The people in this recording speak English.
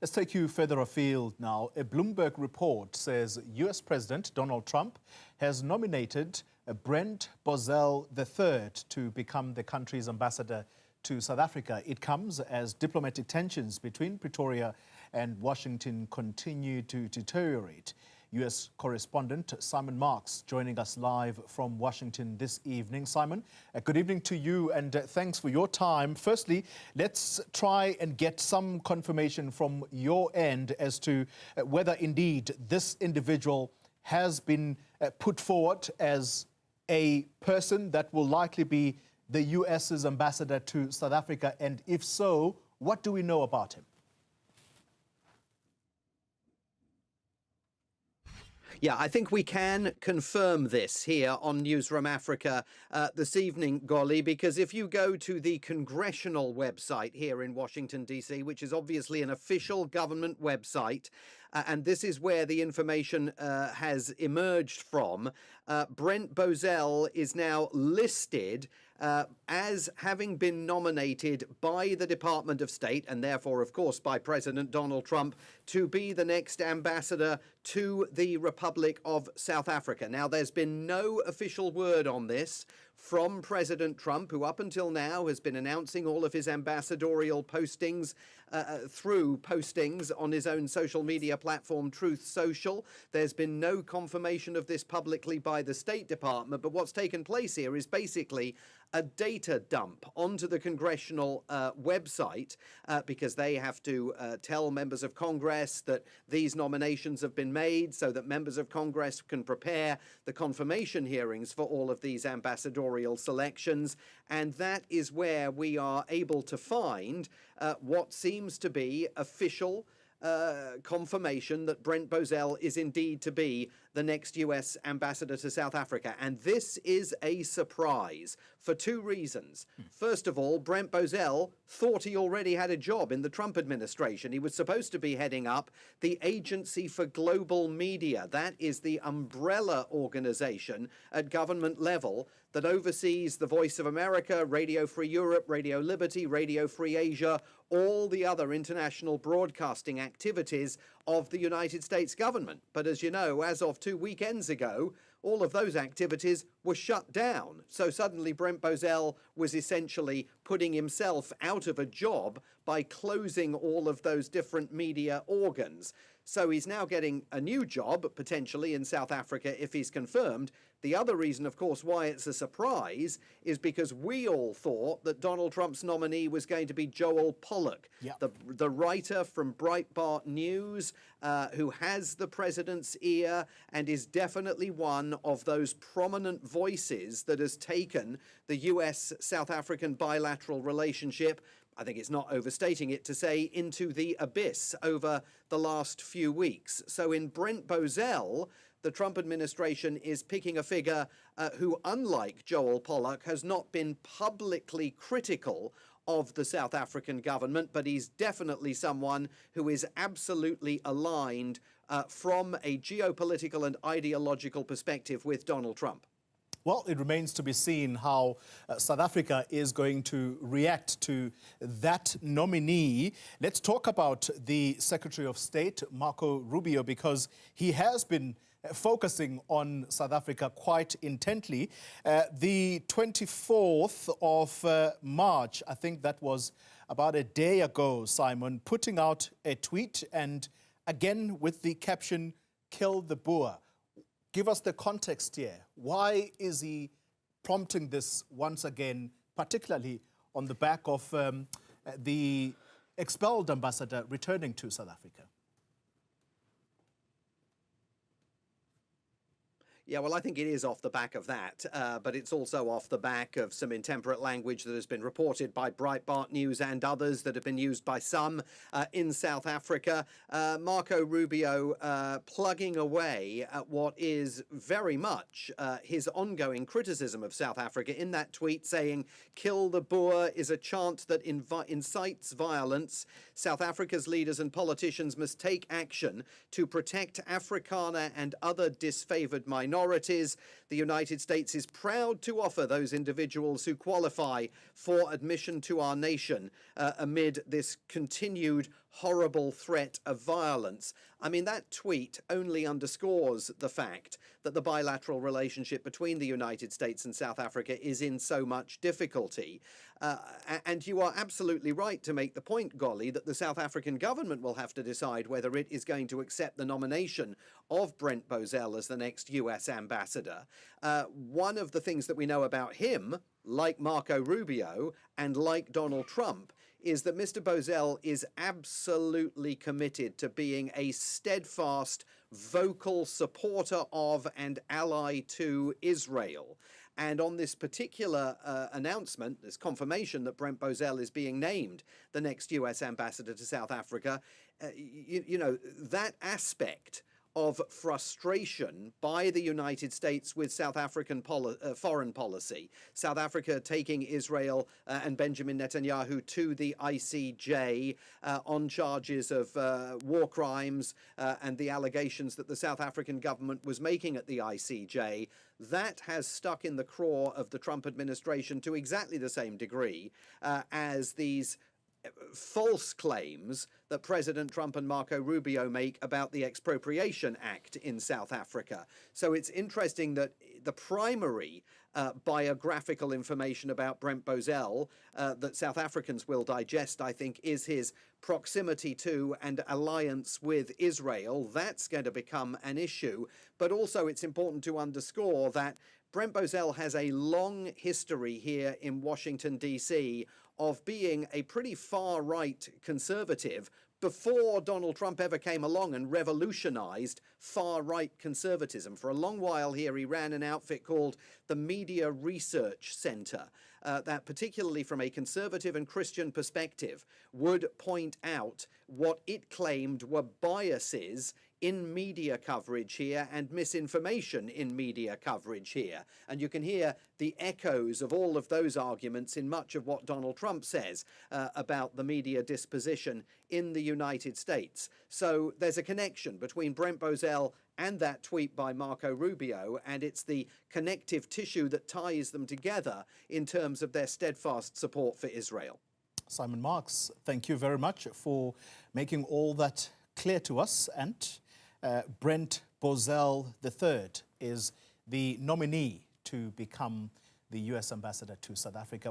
Let's take you further afield now. A Bloomberg report says US President Donald Trump has nominated Brent Bozell III to become the country's ambassador to South Africa. It comes as diplomatic tensions between Pretoria and Washington continue to deteriorate. US correspondent Simon Marks joining us live from Washington this evening. Simon, good evening to you and thanks for your time. Firstly, let's try and get some confirmation from your end as to whether indeed this individual has been put forward as a person that will likely be the US's ambassador to South Africa, and if so, what do we know about him? Yeah, I think we can confirm this here on Newsroom Africa this evening, Golly, because if you go to the congressional website here in Washington, D.C., which is obviously an official government website, and this is where the information has emerged from, Brent Bozell is now listed as having been nominated by the Department of State, and therefore, of course, by President Donald Trump, to be the next ambassador to the Republic of South Africa. Now, there's been no official word on this from President Trump, who up until now has been announcing all of his ambassadorial postings through postings on his own social media platform, Truth Social. There's been no confirmation of this publicly by the State Department, but what's taken place here is basically a data dump onto the congressional website because they have to tell members of Congress that these nominations have been made so that members of Congress can prepare the confirmation hearings for all of these ambassadorial selections. And that is where we are able to find what seems to be official confirmation that Brent Bozell is indeed to be the next US ambassador to South Africa. And this is a surprise for two reasons. First of all, Brent Bozell thought he already had a job in the Trump administration. He was supposed to be heading up the Agency for Global Media. That is the umbrella organization at government level that oversees the Voice of America, Radio Free Europe, Radio Liberty, Radio Free Asia, all the other international broadcasting activities of the United States government. But as you know, as of 2 weekends ago, all of those activities were shut down. So suddenly Brent Bozell was essentially putting himself out of a job by closing all of those different media organs. So he's now getting a new job, potentially, in South Africa if he's confirmed. The other reason, of course, why it's a surprise is because we all thought that Donald Trump's nominee was going to be Joel Pollak, the writer from Breitbart News, who has the president's ear and is definitely one of those prominent voices that has taken the US-South African bilateral relationship, I think it's not overstating it to say, into the abyss over the last few weeks. So in Brent Bozell, the Trump administration is picking a figure who, unlike Joel Pollak, has not been publicly critical of the South African government, but he's definitely someone who is absolutely aligned from a geopolitical and ideological perspective with Donald Trump. Well, it remains to be seen how South Africa is going to react to that nominee. Let's talk about the Secretary of State, Marco Rubio, because he has been focusing on South Africa quite intently. The 24th of March, I think that was about a day ago, Simon, putting out a tweet and again with the caption, "Kill the Boer." Give us the context here. Why is he prompting this once again, particularly on the back of the expelled ambassador returning to South Africa? Yeah, well, I think it is off the back of that, but it's also off the back of some intemperate language that has been reported by Breitbart News and others that have been used by some in South Africa. Marco Rubio plugging away at what is very much his ongoing criticism of South Africa in that tweet saying, "Kill the Boer" is a chant that incites violence. South Africa's leaders and politicians must take action to protect Afrikaner and other disfavored minorities. The United States is proud to offer those individuals who qualify for admission to our nation amid this continued horrible threat of violence. I mean, that tweet only underscores the fact that the bilateral relationship between the United States and South Africa is in so much difficulty. And you are absolutely right to make the point, Golly, that the South African government will have to decide whether it is going to accept the nomination of Brent Bozell as the next US ambassador. One of the things that we know about him, like Marco Rubio and like Donald Trump, is that Mr. Bozell is absolutely committed to being a steadfast, vocal supporter of and ally to Israel. And on this particular announcement, this confirmation that Brent Bozell is being named the next US ambassador to South Africa, you know, that aspect of frustration by the United States with South African foreign policy, South Africa taking Israel and Benjamin Netanyahu to the ICJ on charges of war crimes and the allegations that the South African government was making at the ICJ, that has stuck in the craw of the Trump administration to exactly the same degree as these false claims that President Trump and Marco Rubio make about the Expropriation Act in South Africa. So it's interesting that the primary biographical information about Brent Bozell that South Africans will digest, I think, is his proximity to and alliance with Israel. That's going to become an issue. But also it's important to underscore that Brent Bozell has a long history here in Washington, D.C. of being a pretty far-right conservative before Donald Trump ever came along and revolutionized far-right conservatism. For a long while here, he ran an outfit called the Media Research Center, that particularly from a conservative and Christian perspective would point out what it claimed were biases in media coverage here and misinformation in media coverage here. And you can hear the echoes of all of those arguments in much of what Donald Trump says about the media disposition in the United States. So there's a connection between Brent Bozell and that tweet by Marco Rubio, and it's the connective tissue that ties them together in terms of their steadfast support for Israel. Simon Marks, thank you very much for making all that clear to us. And Brent Bozell III is the nominee to become the US ambassador to South Africa.